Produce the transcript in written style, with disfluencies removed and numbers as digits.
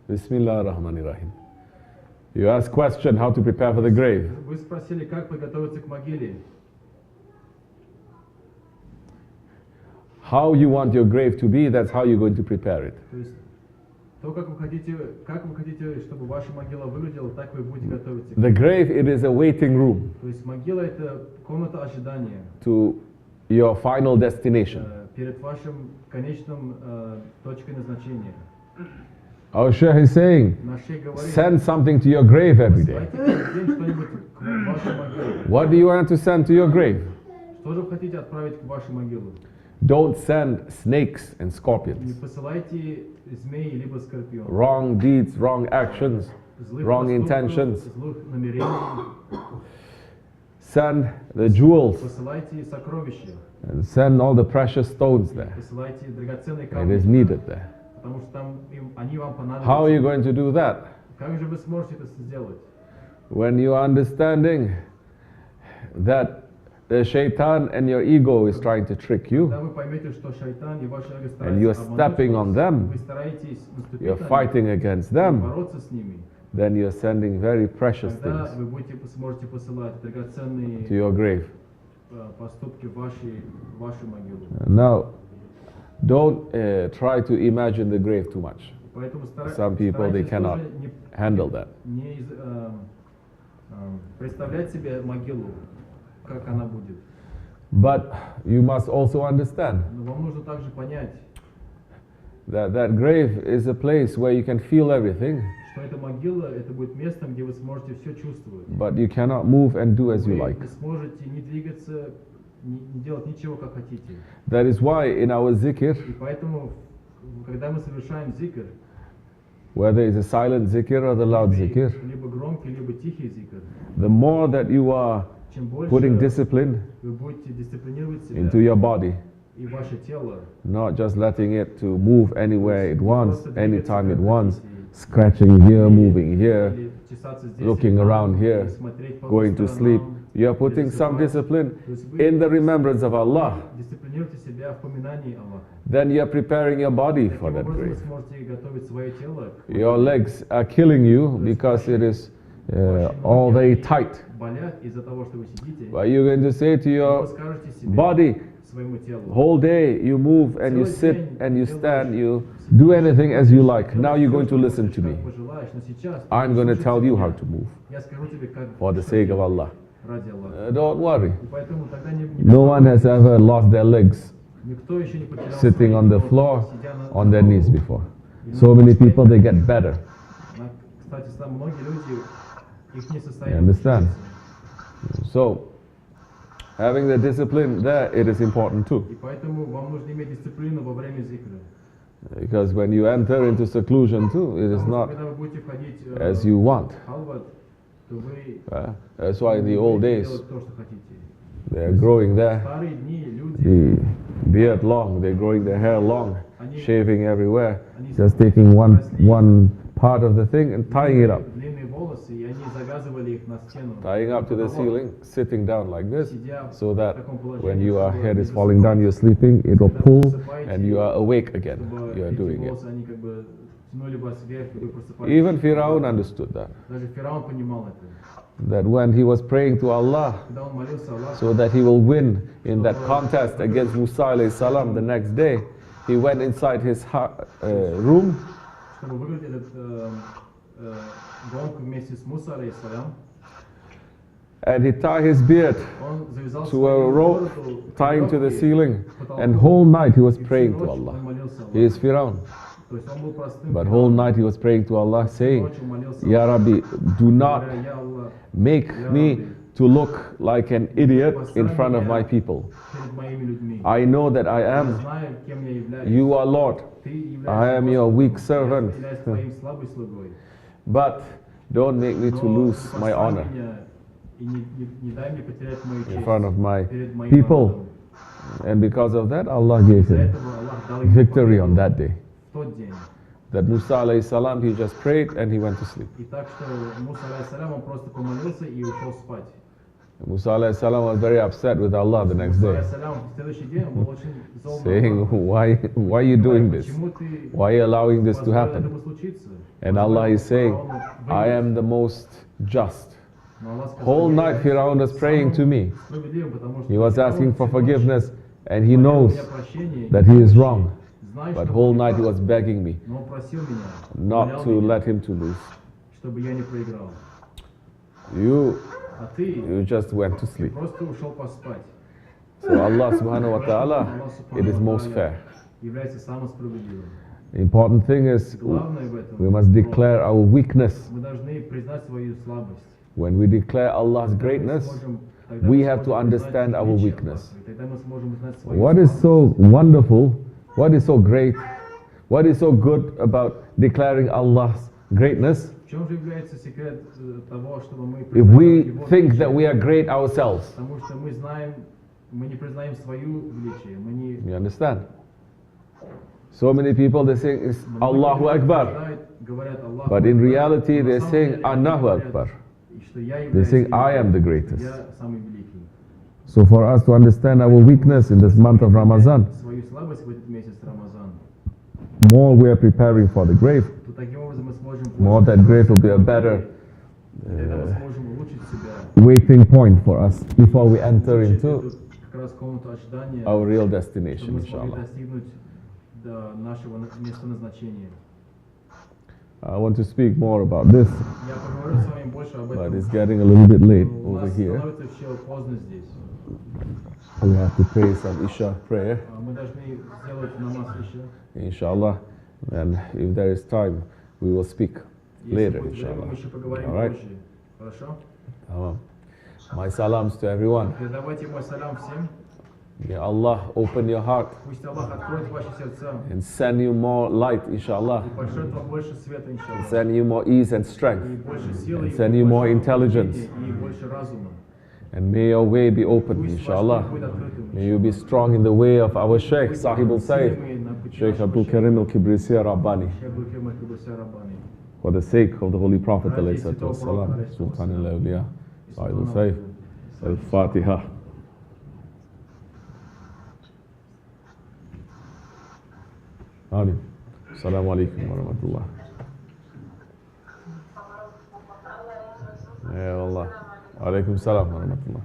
Bismillah ar-Rahman ar-Rahim. You ask question how to prepare for the grave. Вы спросили, как подготовиться к могиле. How you want your grave to be, that's how you're going to prepare it. То есть, то, как вы хотите, чтобы ваша могила выглядела, так вы будете готовиться. The grave, it is a waiting room То есть могила это комната ожидания. To your final destination. Перед вашим конечным точкой назначения. Our Shaykh is saying, send something to your grave every day. What do you want to send to your grave? Что же вы хотите отправить к вашей могиле? Don't send snakes and scorpions. Не посылайте змей либо скорпион. Wrong deeds, wrong actions, wrong intentions. Злых намерений. Send the jewels Посылайте сокровища. and send all the precious stones there. Посылайте драгоценные It камни. is needed there. Потому что там они вам понадобятся. How are you going to do that? Как же вы сможете это сделать? When you are understanding that the shaitan and your ego is trying to trick you, Когда вы поймете, что шайтан и ваше эго and you're стараются stepping обмануть on вас, them, вы стараетесь наступить you're на них, fighting against them, бороться с ними, then you're sending very precious тогда things вы сможете посылать драгоценные to your grave. поступки в вашу могилу. Now, don't try to imagine the grave too much. Поэтому Some people, they старайтесь cannot тоже handle that. не представлять себе могилу, как она будет. But you must also understand Но вам нужно также понять, that that grave is a place where you can feel everything, что эта могила, это будет местом, где вы сможете все чувствовать. but you cannot move and do as you Вы like. не сможете не двигаться, не делать ничего, как хотите. That is why in our zikr, И поэтому, когда мы совершаем зикр, whether it's a silent zikr or the loud zikr, либо громкий, либо тихий зикр, the more that you are чем больше putting discipline вы будете дисциплинировать себя into your body, и ваше тело, not just letting it to move anywhere it wants, anytime it wants, scratching here, moving here, или чесаться здесь, looking и там, around here, и смотреть по going to sleep, сторонам, you are putting some discipline in the remembrance of Allah. дисциплинируйте себя в поминании Аллаха. Then you are preparing your body for Таким that образом вы grave. сможете готовить свое тело. Your legs are killing you because it is all very tight. Болят из-за того, что вы сидите. But you're going to say to Вы your скажете себе, body, своему телу, whole day you move and you sit and you stand, you do anything as you like. Now you're going to listen to me. как пожелаешь, но сейчас I'm going to послушай tell you меня. how to move Я скажу тебе, как for the что sake of делать Allah. ради Аллаха. Don't worry. И поэтому тогда не No one has ever lost their legs никто еще не потерял sitting свои on the ноги, floor сидя on their knees before. So many people, they get better. Кстати, многие люди, их не You состояние understand? So, having the discipline there, it is important too. И поэтому вам нужно иметь дисциплину во время зикра. Because when you enter into seclusion too, it is Потому что not когда вы будете входить as you want. в халват, то вы That's why in the old будете days, делать то, что хотите. they are growing В there, старые дни люди, the beard long, they're growing their hair long, shaving everywhere, just taking one part of the thing and tying it up. длинные волосы, и они завязывали их на стену. Tying up to the ceiling, sitting down like this, Сидя so в that таком положении, when your чтобы head не is falling down, you're sleeping, it will Когда вы pull засыпаете, and you are awake again. чтобы You are эти doing it. волосы, они как бы тянули вас вверх, и вы просыпаетесь. Even Firaun understood that. Даже Фараон понимал это. That when he was praying to Allah, Когда он молился Аллаху, so that he will win in that contest against Musa alayhi salam the next day, he went inside his room чтобы выиграть этот гонку вместе с Муса алейхиссалям, and he tied his beard он завязал to a свою rope бороду, tying to the веревки ceiling, к потолку, and whole night he was и всю praying to ночь Allah. он молился Аллаху. He is Firaun. То есть он был простым But фараоном. whole night he was praying to Allah, saying, Ночью молился Ya Rabbi, do not говоря, «Я Аллах, make me to look like an idiot in front of my people. перед моими людьми. I know that I Я am. знаю, кем я являюсь. You are Lord. Ты являешься I am your Господом. weak servant. Я являюсь твоим слабым слугой. But don't make me to Но lose my поставь honor меня и не дай мне потерять мою in честь front of my перед моим people. народом. And because of that, Allah gave Из-за him этого Аллах дал ему victory on победу that day. в тот день. That Musa alayhi salam, he just prayed and he went to sleep. И так что Муса алейхиссалям, он просто помолился и ушел спать. Musa alayhi salam was very upset with Allah the next Муса day, алейхиссалям в следующий день он был очень зол на saying, Аллаха. why are you doing this? Почему ты Why are you allowing this to позволил happen? этому случиться? And Allah is saying, Фараону I выиграть. am the most just. Но Аллах сказал, Whole «Я night Firaun was praying to me. справедливым, потому что He was Фараон asking for всю ночь forgiveness, and he молил knows меня прощения, that he is wrong. Знаю, But что whole он night he прав, was begging me но он просил меня, not умолял to меня, let him to lose. чтобы я не проиграл. You А ты just went to sleep. просто ушел поспать. So Allah subhanahu wa ta'ala, Аллах it is субхану most ва fair. тааля является самым справедливым. The important thing is Главное в этом, we must declare our weakness. мы должны признать свою слабость. When we declare Allah's greatness, we have to understand our weakness. What is so wonderful, what is so great, what is so good about declaring Allah's greatness? В чем же является секрет того, чтобы мы If we признаем Его think that величие? we are great ourselves, Потому что мы знаем, мы не признаем свою величие, мы не you understand? So many people they say it's Allahu Akbar, говорят Аллаху but in Акбар, reality но they're на самом saying деле Allahu говорят, Akbar. что я They являюсь say I am the великим, greatest. я самый великий. So for us to understand our weakness in this month of Ramadan, Свою слабость в этот месяц Рамазан. more we are preparing for the grave, То таким образом мы сможем more that grave will be a better тогда мы сможем улучшить себя, waiting point for us before we enter улучшить into эту как раз комнату ожидания, our real чтобы destination, мы смогли inshallah. достигнуть до нашего места назначения. I want to speak more about this, Я поговорю с вами больше об but этом. it's getting a little bit late У over нас here. становится все поздно здесь. We have to pray some Isha prayer, Мы должны сделать намаз еще. inshallah. And if there is time, we will speak Если later, будет время, inshallah. мы еще поговорим All right. позже. Хорошо? My salams to everyone. Передавайте мой салям всем. May Allah open your heart Пусть Аллах откроет ваши сердца and send you more light, inshallah. и пошлет вам больше света, иншаллах. Send you more ease and И strength. больше силы, And и send you more больше intelligence. умения, и больше разума. And may your way be open, Пусть ваш inshallah. путь будет открытым, May you be strong in the way of our Shaykh, Sahib al-Sayyid, Shaykh Abdul Karim al-Kibrisi Rabbani, for the sake of the Holy Prophet alayhi salatu wassalam, Sultan al-Awliya, Sahib al-Sayyid, al-Fatiha. Amin. Assalamu alaikum wa rahmatullah. Ya Allah. Alaikum salam wa rahmatullah.